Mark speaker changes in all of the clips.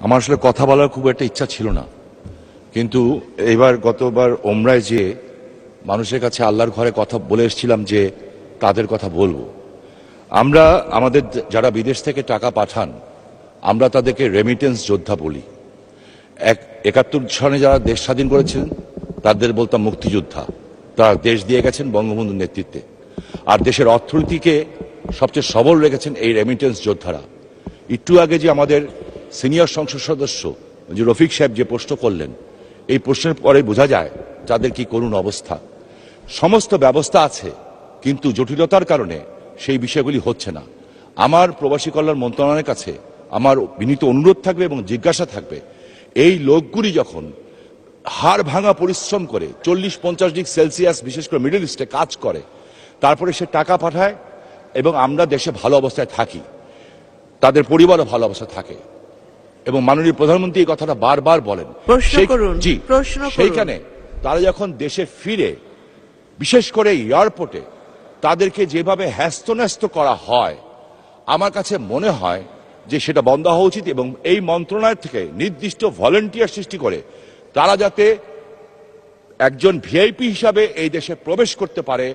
Speaker 1: আমার আসলে কথা বলার খুব একটা ইচ্ছা ছিল না, কিন্তু গতবার ওমরায় যে মানুষের কাছে আল্লাহর ঘরে কথা বলে এসেছিলাম যে তাদের কথা বলবো। আমরা আমাদের যারা বিদেশ থেকে টাকা পাঠান আমরা তাদেরকে রেমিটেন্স যোদ্ধা বলি। 71 সনে যারা দেশ স্বাধীন করেছিলেন তাদের বলতাম মুক্তিযোদ্ধা। তারা দেশ দিয়ে গেছেন বঙ্গবন্ধুর নেতৃত্বে, আর দেশের অর্থনীতিকে সবচেয়ে সবল রেখেছেন এই রেমিটেন্স যোদ্ধারা। একটু আগে যে আমাদের সিনিয়র সংসদ সদস্য যে রফিক সাহেব যে প্রশ্ন করলেন, এই প্রশ্নের পরে বোঝা যায় যাদের কি করুণ অবস্থা। সমস্ত ব্যবস্থা আছে, কিন্তু জটিলতার কারণে সেই বিষয়গুলি হচ্ছে না। আমার প্রবাসী কল্যাণ মন্ত্রণালয়ের কাছে আমার বিনীত অনুরোধ থাকবে এবং জিজ্ঞাসা থাকবে, এই লোকগুলি যখন হাড় ভাঙা পরিশ্রম করে 40-50 ডিগ্রি সেলসিয়াস বিশেষ করে মিডল ইস্টে কাজ করে, তারপরে সে টাকা পাঠায় এবং আমরা দেশে ভালো অবস্থায় থাকি, তাদের পরিবারও ভালো অবস্থায় থাকে, এবং মাননীয় প্রধানমন্ত্রী এই কথাটা বারবার বলেন। সেইখানে তারা যখন দেশে ফিরে, বিশেষ করে এয়ারপোর্টে তাদেরকে যেভাবে হ্যাস্তন্যস্ত করা হয়, আমার কাছে মনে হয় যে সেটা বন্ধ হওয়া উচিত, এবং এই মন্ত্রণালয় থেকে নির্দিষ্ট ভলেন্টিয়ার সৃষ্টি করে তারা যাতে একজন ভিআইপি হিসাবে এই দেশে প্রবেশ করতে পারে,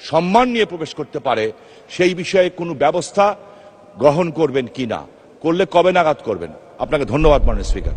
Speaker 1: সম্মান নিয়ে প্রবেশ করতে পারে, সেই বিষয়ে কোনো ব্যবস্থা গ্রহণ করবেন কিনা, করলে কবে নাগাদ করবেন? আপনাকে ধন্যবাদ মাননীয় স্পিকার।